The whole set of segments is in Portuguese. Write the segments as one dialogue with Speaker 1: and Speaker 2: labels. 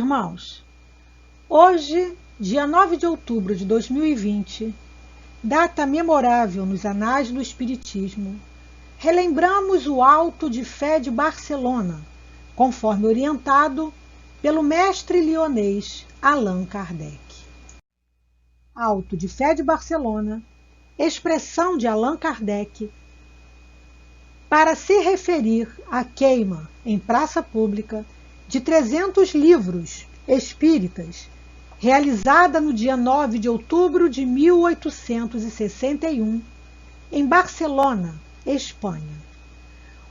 Speaker 1: irmãos, hoje, dia 9 de outubro de 2020, data memorável nos anais do Espiritismo, relembramos o Auto de Fé de Barcelona, conforme orientado pelo mestre lionês Allan Kardec. Auto de Fé de Barcelona, expressão de Allan Kardec, para se referir à queima em praça pública de 300 livros espíritas, realizada no dia 9 de outubro de 1861, em Barcelona, Espanha,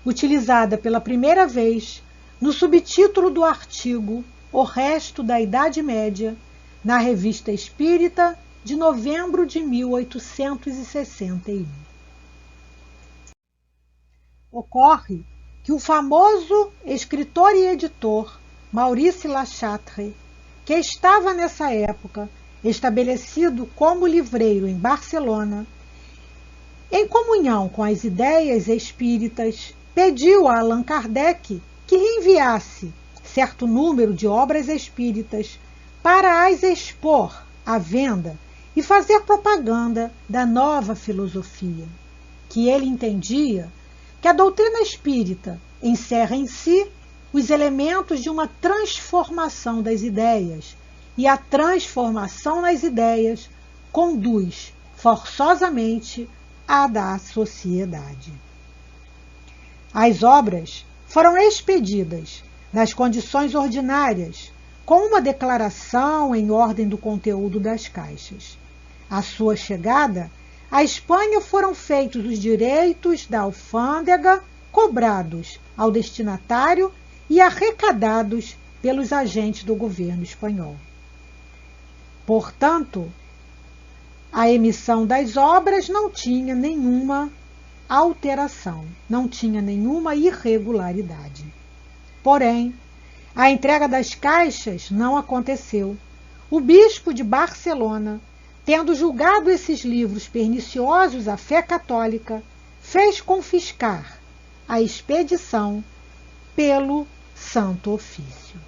Speaker 1: utilizada pela primeira vez no subtítulo do artigo O Resto da Idade Média, na Revista Espírita de novembro de 1861. Ocorre que o famoso escritor e editor Maurice Lachatre, que estava nessa época estabelecido como livreiro em Barcelona, em comunhão com as ideias espíritas, pediu a Allan Kardec que lhe enviasse certo número de obras espíritas para as expor à venda e fazer propaganda da nova filosofia, que ele entendia que a doutrina espírita encerra em si os elementos de uma transformação das ideias, e a transformação nas ideias conduz forçosamente à da sociedade. As obras foram expedidas nas condições ordinárias, com uma declaração em ordem do conteúdo das caixas. À sua chegada, à Espanha foram feitos os direitos da alfândega, cobrados ao destinatário e arrecadados pelos agentes do governo espanhol. Portanto, a emissão das obras não tinha nenhuma alteração, não tinha nenhuma irregularidade. Porém, a entrega das caixas não aconteceu. O bispo de Barcelona, tendo julgado esses livros perniciosos à fé católica, fez confiscar a expedição pelo Santo Ofício.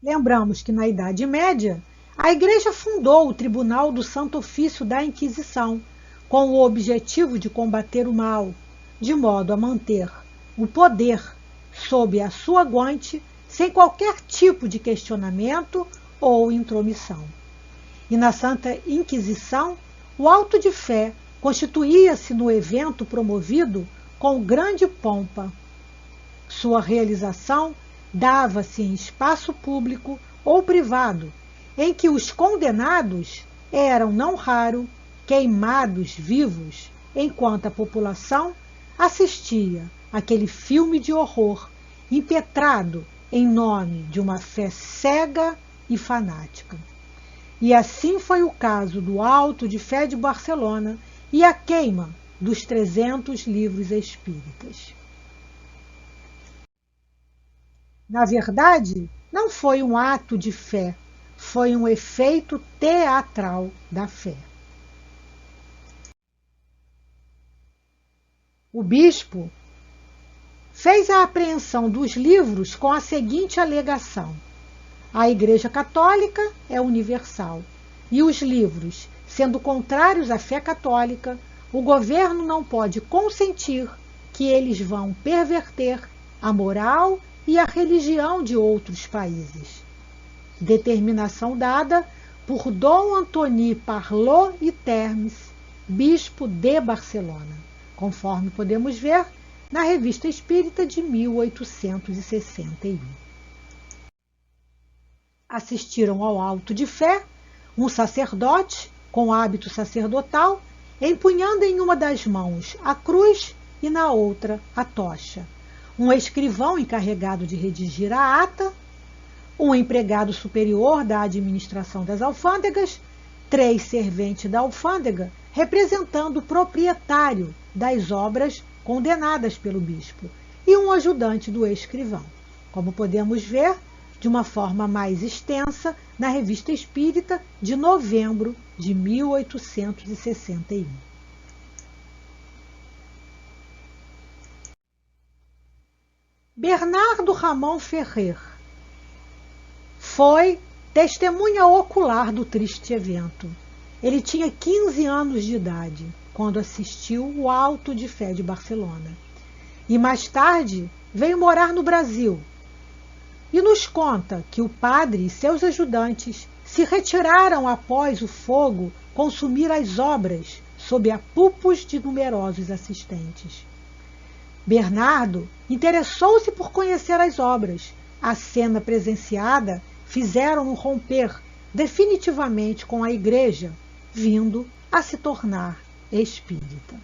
Speaker 1: Lembramos que na Idade Média, a Igreja fundou o Tribunal do Santo Ofício da Inquisição, com o objetivo de combater o mal, de modo a manter o poder sob a sua guante, sem qualquer tipo de questionamento ou intromissão. E na Santa Inquisição, o auto de fé constituía-se no evento promovido com grande pompa. Sua realização dava-se em espaço público ou privado, em que os condenados eram, não raro, queimados vivos, enquanto a população assistia àquele filme de horror impetrado em nome de uma fé cega e fanática. E assim foi o caso do Auto de Fé de Barcelona e a queima dos 300 livros espíritas. Na verdade, não foi um ato de fé, foi um efeito teatral da fé. O bispo fez a apreensão dos livros com a seguinte alegação: a Igreja Católica é universal, e os livros, sendo contrários à fé católica, o governo não pode consentir que eles vão perverter a moral e a religião de outros países. Determinação dada por Dom Antoni Parlot e Termes, bispo de Barcelona, conforme podemos ver na Revista Espírita de 1861. Assistiram ao auto de fé um sacerdote com hábito sacerdotal, empunhando em uma das mãos a cruz e na outra a tocha, um escrivão encarregado de redigir a ata, um empregado superior da administração das alfândegas, 3 serventes da alfândega, representando o proprietário das obras condenadas pelo bispo, e um ajudante do escrivão, como podemos ver de uma forma mais extensa na Revista Espírita de novembro de 1861. Bernardo Ramão Ferrer foi testemunha ocular do triste evento. Ele tinha 15 anos de idade quando assistiu o Auto de Fé de Barcelona. E mais tarde veio morar no Brasil. E nos conta que o padre e seus ajudantes se retiraram após o fogo consumir as obras sob apupos de numerosos assistentes. Bernardo interessou-se por conhecer as obras. A cena presenciada fizeram-no romper definitivamente com a igreja, vindo a se tornar espírita.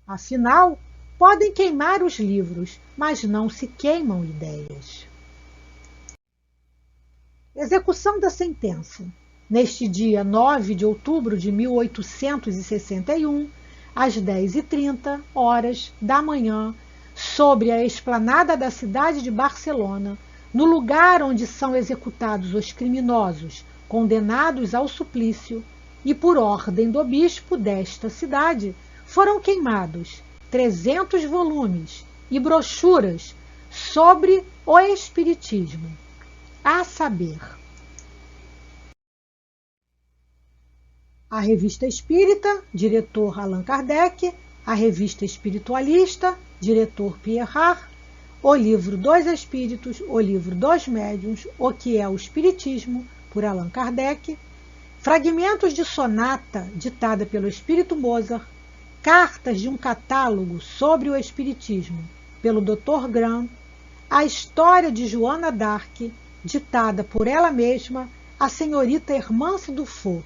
Speaker 1: Afinal, podem queimar os livros, mas não se queimam ideias. Execução da sentença. Neste dia 9 de outubro de 1861, às 10h30 da manhã, sobre a esplanada da cidade de Barcelona, no lugar onde são executados os criminosos condenados ao suplício, e por ordem do bispo desta cidade, foram queimados 300 volumes e brochuras sobre o espiritismo, a saber, a Revista Espírita, diretor Allan Kardec, a Revista Espiritualista, diretor Pierre Hart, o livro dos Espíritos, o livro dos Médiuns, o que é o Espiritismo, por Allan Kardec, fragmentos de sonata ditada pelo Espírito Mozart, cartas de um catálogo sobre o Espiritismo, pelo Dr. Graham, a história de Joana d'Arc, ditada por ela mesma, a senhorita Hermance Dufour,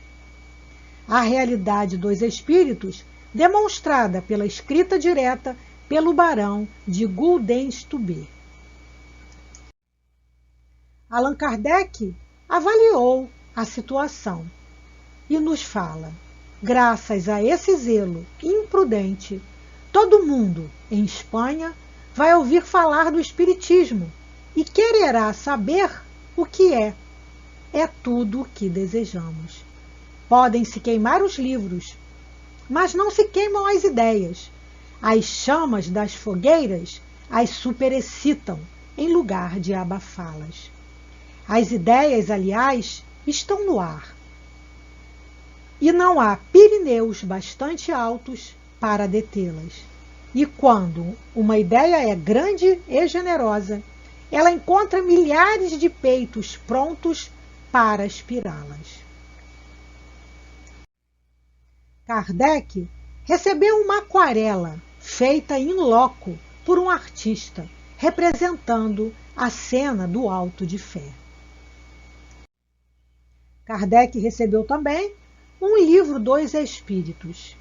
Speaker 1: a realidade dos espíritos, demonstrada pela escrita direta pelo barão de Guldens-Stubbe. Allan Kardec avaliou a situação e nos fala: graças a esse zelo imprudente, todo mundo em Espanha vai ouvir falar do espiritismo e quererá saber o que é. É tudo o que desejamos. Podem-se queimar os livros, mas não se queimam as ideias. As chamas das fogueiras as superexcitam em lugar de abafá-las. As ideias, aliás, estão no ar. E não há Pirineus bastante altos para detê-las. E quando uma ideia é grande e generosa, ela encontra milhares de peitos prontos para aspirá-las. Kardec recebeu uma aquarela feita in loco por um artista, representando a cena do Auto de Fé. Kardec recebeu também um livro dos Espíritos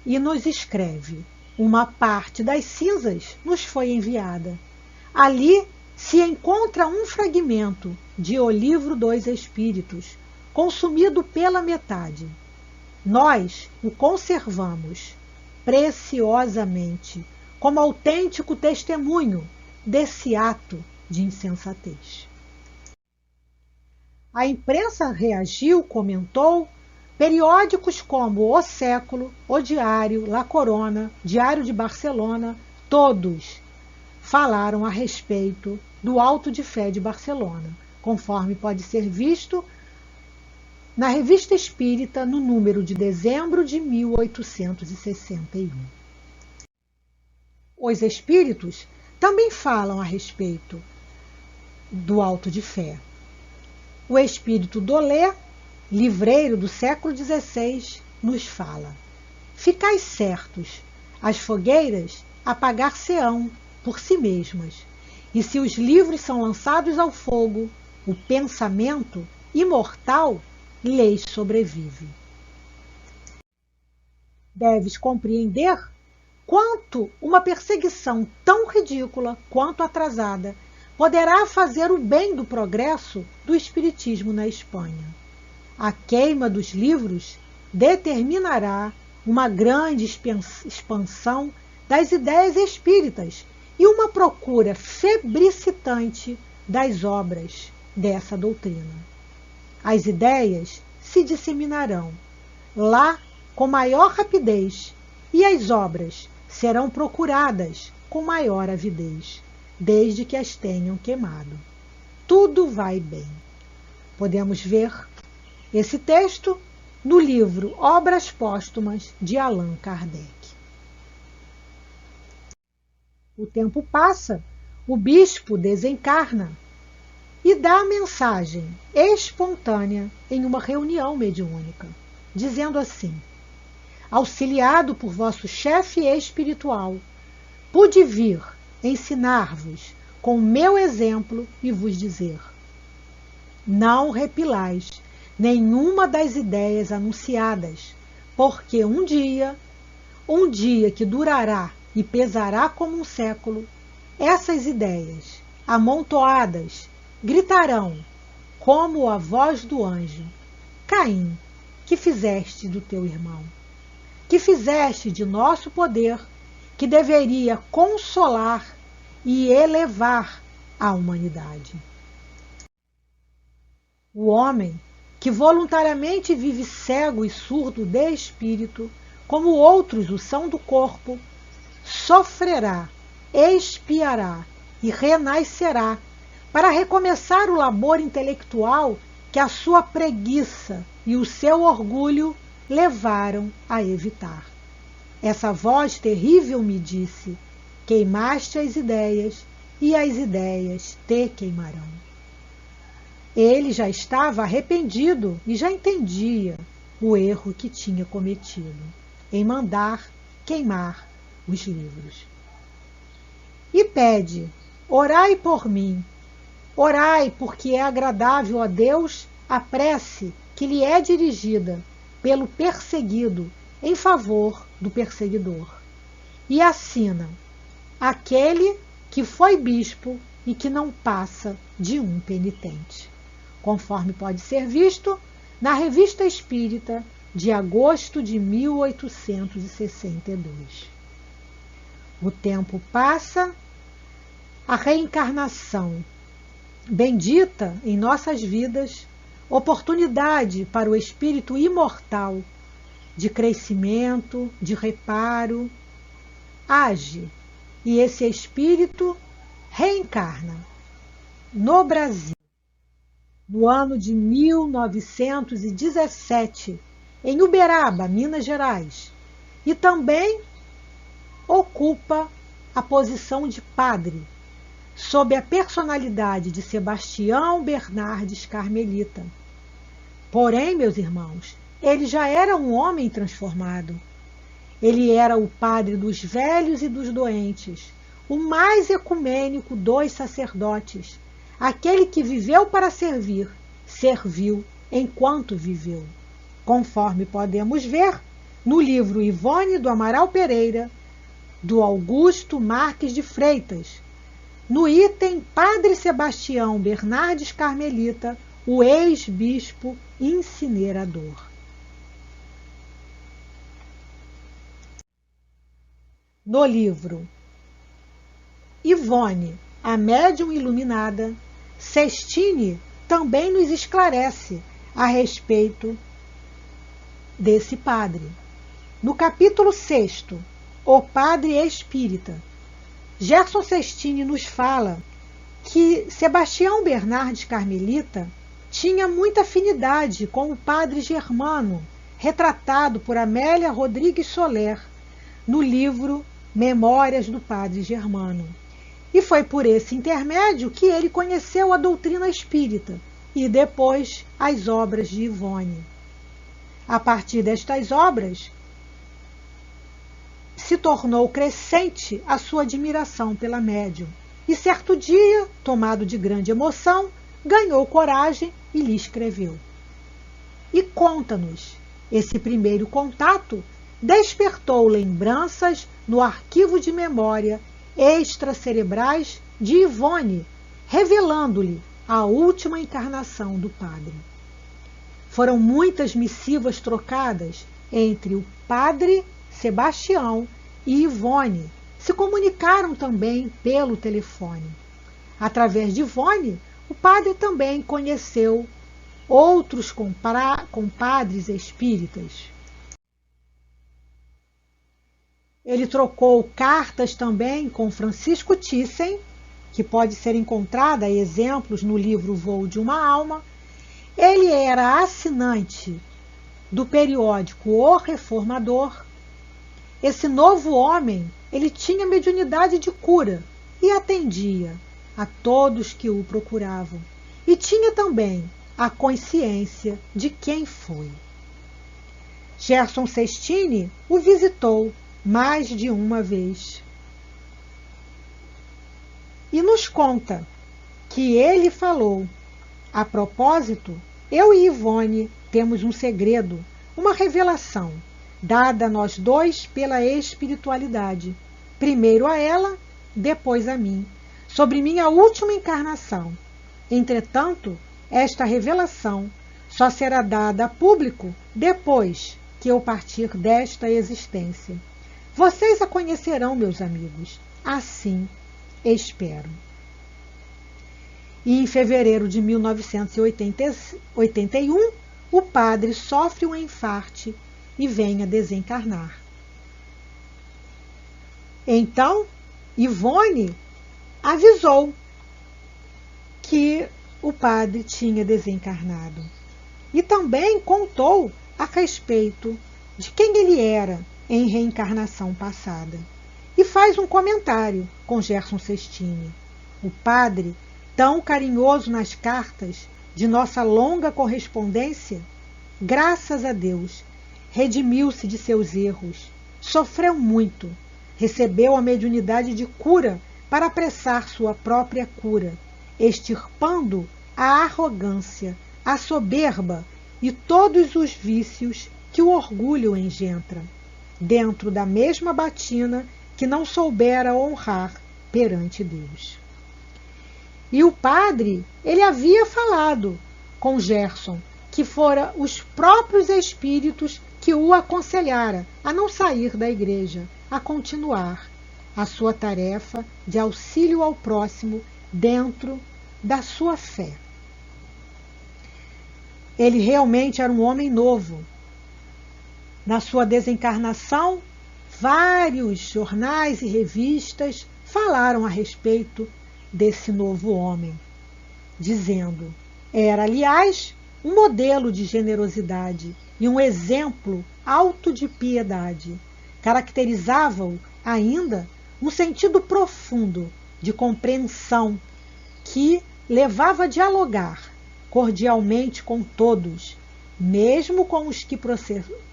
Speaker 1: e nos escreve: uma parte das cinzas nos foi enviada. Ali se encontra um fragmento de O Livro dos Espíritos, consumido pela metade. Nós o conservamos preciosamente como autêntico testemunho desse ato de insensatez. A imprensa reagiu, comentou, periódicos como O Século, O Diário, La Corona, Diário de Barcelona, todos falaram a respeito do Auto de Fé de Barcelona, conforme pode ser visto na Revista Espírita, no número de dezembro de 1861. Os espíritos também falam a respeito do Auto de Fé. O espírito Dolé, livreiro do século XVI, nos fala: ficai certos, as fogueiras apagar-se-ão por si mesmas, e se os livros são lançados ao fogo, o pensamento imortal lhes sobrevive. Deves compreender quanto uma perseguição tão ridícula quanto atrasada poderá fazer o bem do progresso do espiritismo na Espanha. A queima dos livros determinará uma grande expansão das ideias espíritas e uma procura febricitante das obras dessa doutrina. As ideias se disseminarão lá com maior rapidez e as obras serão procuradas com maior avidez, desde que as tenham queimado. Tudo vai bem. Podemos ver esse texto no livro Obras Póstumas de Allan Kardec. O tempo passa, o bispo desencarna e dá a mensagem espontânea em uma reunião mediúnica, dizendo assim: auxiliado por vosso chefe espiritual, pude vir ensinar-vos com meu exemplo e vos dizer: não repilais nenhuma das ideias anunciadas, porque um dia que durará e pesará como um século, essas ideias, amontoadas, gritarão, como a voz do anjo: Caim, que fizeste do teu irmão? Que fizeste de nosso poder, que deveria consolar e elevar a humanidade? O homem que voluntariamente vive cego e surdo de espírito, como outros o são do corpo, sofrerá, expiará e renascerá para recomeçar o labor intelectual que a sua preguiça e o seu orgulho levaram a evitar. Essa voz terrível me disse: queimaste as ideias e as ideias te queimarão. Ele já estava arrependido e já entendia o erro que tinha cometido em mandar queimar os livros. E pede: orai por mim, orai, porque é agradável a Deus a prece que lhe é dirigida pelo perseguido em favor do perseguidor. E assina: aquele que foi bispo e que não passa de um penitente, conforme pode ser visto na Revista Espírita de agosto de 1862. O tempo passa, a reencarnação, bendita em nossas vidas, oportunidade para o espírito imortal de crescimento, de reparo, age, e esse espírito reencarna no Brasil, no ano de 1917, em Uberaba, Minas Gerais, e também ocupa a posição de padre, sob a personalidade de Sebastião Bernardes Carmelita. Porém, meus irmãos, ele já era um homem transformado. Ele era o padre dos velhos e dos doentes, o mais ecumênico dos sacerdotes, aquele que viveu para servir, serviu enquanto viveu, conforme podemos ver no livro Ivone do Amaral Pereira, do Augusto Marques de Freitas, no item Padre Sebastião Bernardes Carmelita, o ex-bispo incinerador. No livro Ivone, a médium iluminada, Sestini também nos esclarece a respeito desse padre. No capítulo 6º, O Padre Espírita, Gerson Sestini nos fala que Sebastião Bernardes Carmelita tinha muita afinidade com o padre Germano, retratado por Amélia Rodrigues Soler no livro Memórias do Padre Germano. E foi por esse intermédio que ele conheceu a doutrina espírita e depois as obras de Ivone. A partir destas obras, se tornou crescente a sua admiração pela médium, e certo dia, tomado de grande emoção, ganhou coragem e lhe escreveu. E conta-nos, esse primeiro contato despertou lembranças no arquivo de memória extracerebrais de Ivone, revelando-lhe a última encarnação do padre. Foram muitas missivas trocadas entre o padre Sebastião e Ivone. Se comunicaram também pelo telefone. Através de Ivone, o padre também conheceu outros compadres espíritas. Ele trocou cartas também com Francisco Thyssen, que pode ser encontrada exemplos no livro Voo de uma Alma. Ele era assinante do periódico O Reformador. Esse novo homem, ele tinha mediunidade de cura e atendia a todos que o procuravam. E tinha também a consciência de quem foi. Gerson Sestini o visitou mais de uma vez. E nos conta que ele falou: a propósito, eu e Ivone temos um segredo, uma revelação, dada a nós dois pela espiritualidade, primeiro a ela, depois a mim, sobre minha última encarnação. Entretanto, esta revelação só será dada a público depois que eu partir desta existência. Vocês a conhecerão, meus amigos. Assim espero. E em fevereiro de 1981, o padre sofre um infarte e vem a desencarnar. Então, Ivone avisou que o padre tinha desencarnado. E também contou a respeito de quem ele era em reencarnação passada. E faz um comentário com Gerson Sestini. O padre, tão carinhoso nas cartas de nossa longa correspondência, graças a Deus, redimiu-se de seus erros, sofreu muito, recebeu a mediunidade de cura para apressar sua própria cura, extirpando a arrogância, a soberba e todos os vícios que o orgulho engendra, dentro da mesma batina que não soubera honrar perante Deus. E o padre, ele havia falado com Gerson que fora os próprios espíritos que o aconselhara a não sair da igreja, a continuar a sua tarefa de auxílio ao próximo dentro da sua fé. Ele realmente era um homem novo. Na sua desencarnação, vários jornais e revistas falaram a respeito desse novo homem, dizendo: era, aliás, um modelo de generosidade e um exemplo alto de piedade. Caracterizava-o ainda um sentido profundo de compreensão que levava a dialogar cordialmente com todos, mesmo com os que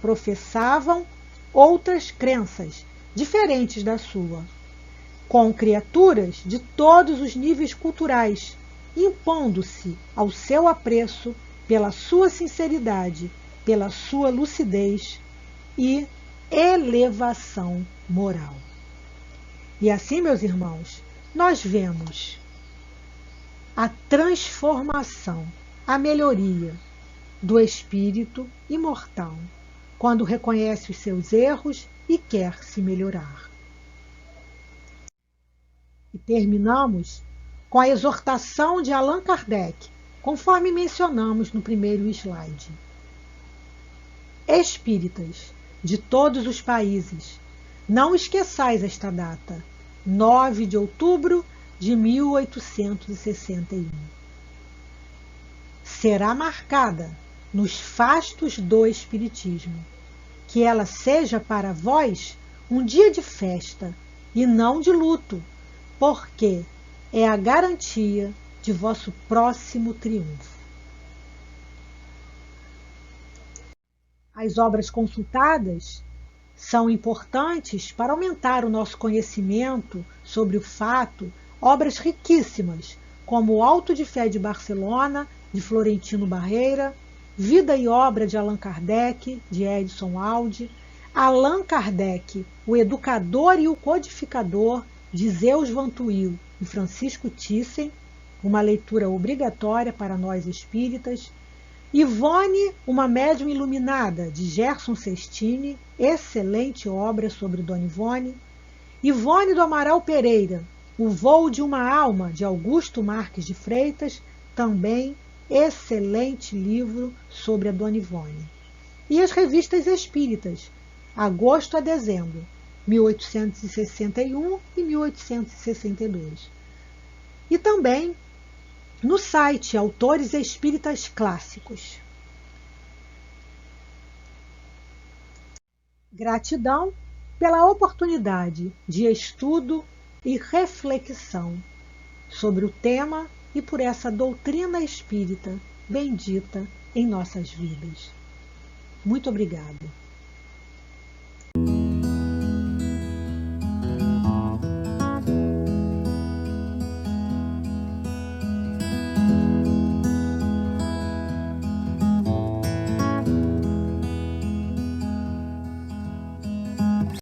Speaker 1: professavam outras crenças diferentes da sua, com criaturas de todos os níveis culturais, impondo-se ao seu apreço pela sua sinceridade, pela sua lucidez e elevação moral. E assim, meus irmãos, nós vemos a transformação, a melhoria do espírito imortal, quando reconhece os seus erros e quer se melhorar. E terminamos com a exortação de Allan Kardec, conforme mencionamos no primeiro slide. Espíritas de todos os países, não esqueçais esta data, 9 de outubro de 1861. Será marcada nos fastos do Espiritismo, que ela seja para vós um dia de festa e não de luto, porque é a garantia de vosso próximo triunfo. As obras consultadas são importantes para aumentar o nosso conhecimento sobre o fato, obras riquíssimas, como o Auto de Fé de Barcelona, de Florentino Barreira, Vida e Obra de Allan Kardec, de Edson Aldi, Allan Kardec, o Educador e o Codificador, de Zeus Van Tuyl e Francisco Thyssen, uma leitura obrigatória para nós espíritas, Ivone, uma médium iluminada, de Gerson Sestini, excelente obra sobre Dona Ivone, Ivone do Amaral Pereira, O Voo de uma Alma, de Augusto Marques de Freitas, também excelente livro sobre a Dona Ivone. E as revistas espíritas, agosto a dezembro, 1861 e 1862. E também no site Autores Espíritas Clássicos. Gratidão pela oportunidade de estudo e reflexão sobre o tema e por essa doutrina espírita bendita em nossas vidas. Muito obrigada.